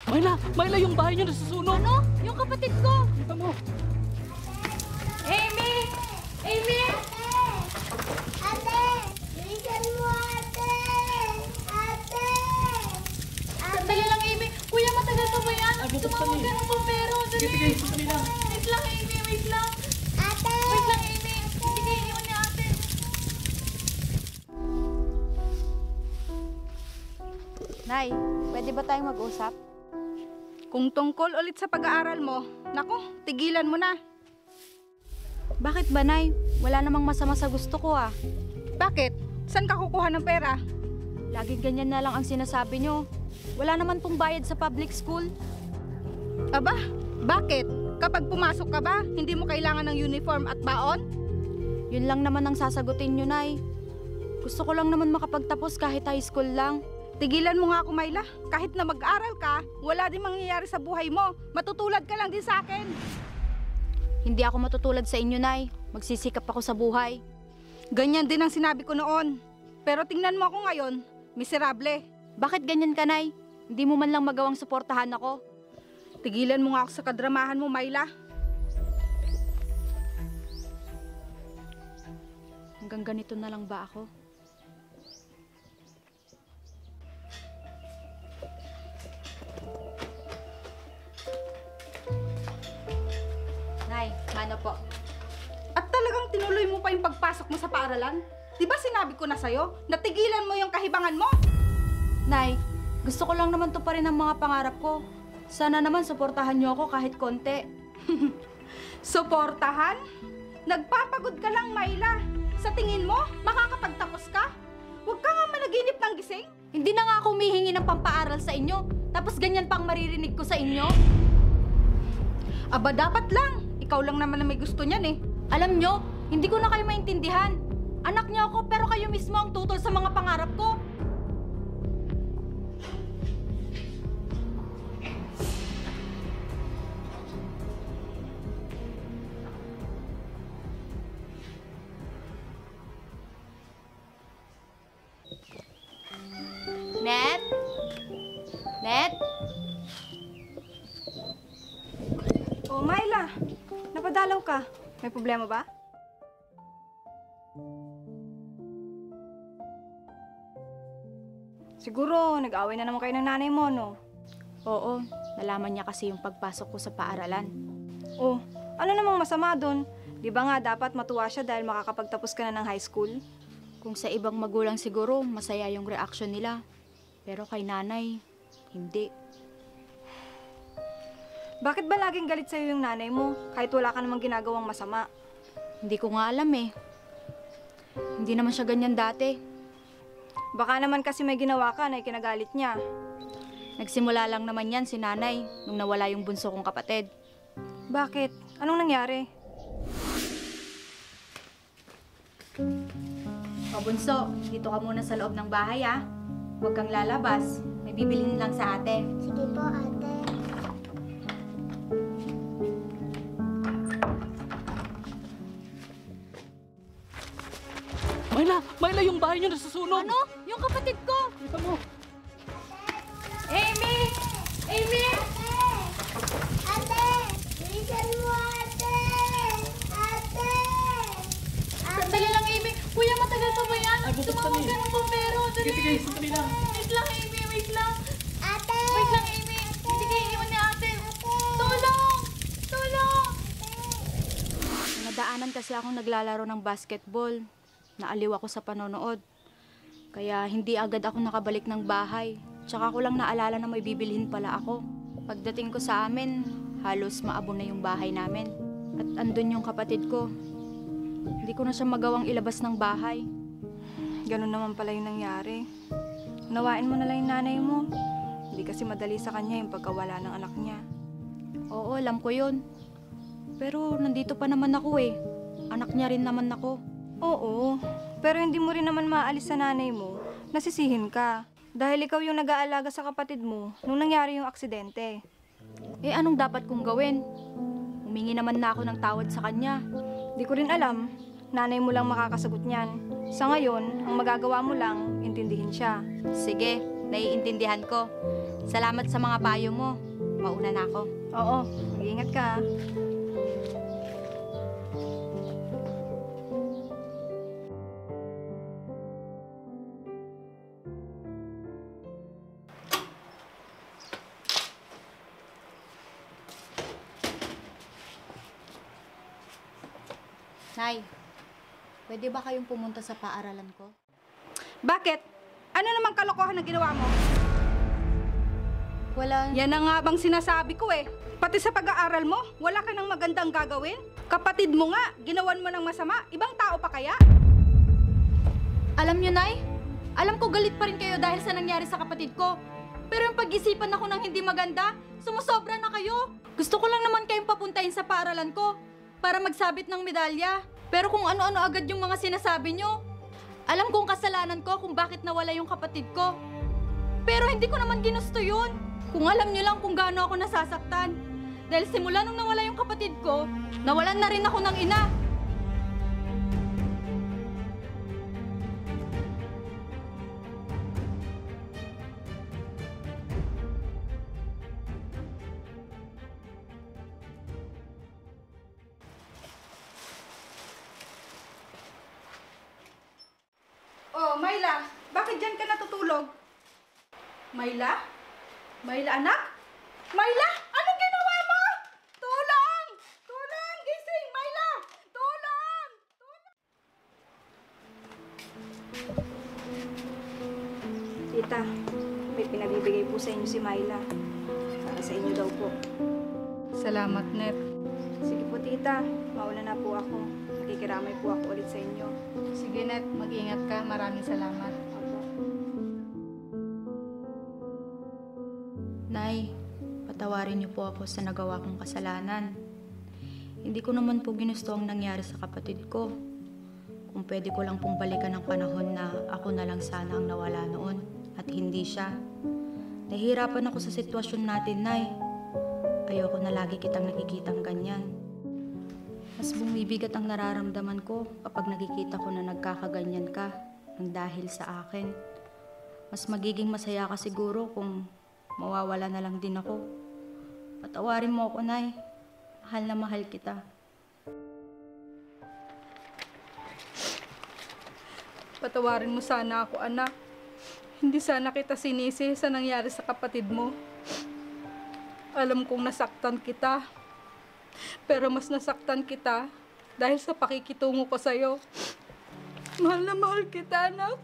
Myla, yung bahay niyo nasusunog. Ano? Yung kapatid ko. Kita mo. Amy! Amy! Ate! Bilisan mo, ate! Ate! Sandali lang, Amy. Kuya, matagal pa ba yan? Tumawag ka ng bumbero. Sige, sandali lang. Wait lang, Amy. Wait lang. Ate! Wait lang, Amy. Sige, iwan ni ate. Nay, pwede ba tayong mag-usap? Kung tungkol ulit sa pag-aaral mo, naku, tigilan mo na. Bakit ba, Nay? Wala namang masama sa gusto ko ah. Bakit? Saan ka kukuha ng pera? Laging ganyan na lang ang sinasabi nyo. Wala naman pong bayad sa public school. Aba, bakit? Kapag pumasok ka ba, hindi mo kailangan ng uniform at baon? Yun lang naman ang sasagutin nyo, Nay. Gusto ko lang naman makapagtapos kahit high school lang. Tigilan mo nga ako, Myla. Kahit na mag-aral ka, wala din mangyayari sa buhay mo. Matutulad ka lang din sa akin. Hindi ako matutulad sa inyo, Nay. Magsisikap ako sa buhay. Ganyan din ang sinabi ko noon. Pero tingnan mo ako ngayon, miserable. Bakit ganyan ka, Nay? Hindi mo man lang magawang suportahan ako. Tigilan mo nga ako sa kadramahan mo, Myla. Hanggang ganito na lang ba ako? Nay, mano po? At talagang tinuloy mo pa yung pagpasok mo sa paaralan? Di ba sinabi ko na sa'yo, natigilan mo yung kahibangan mo? Nay, gusto ko lang naman to pa rin ang mga pangarap ko. Sana naman suportahan niyo ako kahit konti. Suportahan? Nagpapagod ka lang, Myla. Sa tingin mo, makakapagtapos ka? Huwag ka nga managinip ng gising. Hindi na nga ako humihingi ng pampaaral sa inyo. Tapos ganyan pang maririnig ko sa inyo. Aba, dapat lang. Ikaw lang naman na may gusto niyan eh. Alam nyo, hindi ko na kayo maintindihan. Anak niyo ako pero kayo mismo ang tutol sa mga pangarap ko. Net? Net? Oh, Myla. Napadalaw ka. May problema ba? Siguro, nag-away na naman kayo ng nanay mo, no? Oo, nalaman niya kasi yung pagpasok ko sa paaralan. Oh, ano namang masama doon? Di ba nga dapat matuwa siya dahil makakapagtapos ka na ng high school? Kung sa ibang magulang siguro, masaya yung reaction nila. Pero kay nanay, hindi. Bakit ba laging galit sa'yo yung nanay mo kahit wala ka namang ginagawang masama? Hindi ko nga alam eh. Hindi naman siya ganyan dati. Baka naman kasi may ginawa ka na ikinagalit niya. Nagsimula lang naman yan si nanay nung nawala yung bunso kong kapatid. Bakit? Anong nangyari? O bunso, dito ka muna sa loob ng bahay ah. Huwag kang lalabas. May bibilhin lang sa ate. Sige po, ate. Myla, yung bahay niyo nasusunog. Ano? Yung kapatid ko! Kita mo. Amy! Amy! Ate! Bilisan mo, ate! Ate! Sandali lang, Amy. Kuya, matagal pa ba yan? bukod Tumawag kami. ka ng bumbero. Sige, sandali lang. Wait lang, Amy. Wait lang. Ate! Wait lang, Amy. Sige, iwan ni ate. Tulong! Tulong! Nadaanan kasi akong naglalaro ng basketball. Naaliw ako sa panonood. Kaya hindi agad ako nakabalik ng bahay. Tsaka ko lang naalala na may bibilhin pala ako. Pagdating ko sa amin, halos maabon na yung bahay namin. At andun yung kapatid ko. Hindi ko na siya magawang ilabas ng bahay. Ganun naman pala yung nangyari. Unawain mo na lang yung nanay mo. Hindi kasi madali sa kanya yung pagkawala ng anak niya. Oo, alam ko yun. Pero nandito pa naman ako eh. Anak niya rin naman ako. Oo, pero hindi mo rin naman maalis sa nanay mo. Nasisihin ka. Dahil ikaw yung nag-aalaga sa kapatid mo nung nangyari yung aksidente. Eh anong dapat kong gawin? Humingi naman na ako ng tawad sa kanya. Di ko rin alam. Nanay mo lang makakasagot niyan. Sa ngayon, ang magagawa mo lang, intindihin siya. Sige, naiintindihan ko. Salamat sa mga payo mo. Mauna na ako. Oo, mag-iingat ka ha. Nay, pwede ba kayong pumunta sa paaralan ko? Bakit? Ano namang kalokohan na ginawa mo? Wala. Yan na nga bang sinasabi ko eh. Pati sa pag-aaral mo, wala ka nang magandang gagawin? Kapatid mo nga, ginawan mo ng masama, ibang tao pa kaya? Alam nyo, Nay, alam ko galit pa rin kayo dahil sa nangyari sa kapatid ko. Pero yung pag-isipan ako ng hindi maganda, sumusobra na kayo. Gusto ko lang naman kayong papuntahin sa paaralan ko para magsabit ng medalya. Pero kung ano-ano agad yung mga sinasabi nyo, alam kong kasalanan ko kung bakit nawala yung kapatid ko. Pero hindi ko naman ginusto yun. Kung alam nyo lang kung gaano ako nasasaktan. Dahil simula nung nawala yung kapatid ko, nawalan na rin ako ng ina. Oh, Myla, bakit dyan ka natutulog? Myla? Myla, anak? Myla, anong ginawa mo? Tulong! Tulong! Gising, Myla! Tulong! Tita, may pinabibigay po sa inyo si Myla. Para sa inyo daw po. Salamat, Net. Sige po, tita. Mauna na po ako. Nakikiramay po ako ulit sa inyo. Sige, Net. Mag-ingat ka. Maraming salamat. Opo. Nay, patawarin niyo po ako sa nagawa kong kasalanan. Hindi ko naman po ginusto ang nangyari sa kapatid ko. Kung pwede ko lang pong balikan ang panahon na ako na lang sana ang nawala noon at hindi siya. Nahihirapan ako sa sitwasyon natin, Nay. Ayoko na lagi kitang nakikitang ganyan. Mas bumibigat ang nararamdaman ko kapag nakikita ko na nagkakaganyan ka ng dahil sa akin. Mas magiging masaya ka siguro kung mawawala na lang din ako. Patawarin mo ako, Nay. Mahal na mahal kita. Patawarin mo sana ako, anak. Hindi sana kita sinisi sa nangyari sa kapatid mo. Alam kong nasaktan kita. Pero mas nasaktan kita dahil sa pakikitungo ko sa'yo. Mahal na mahal kita, anak.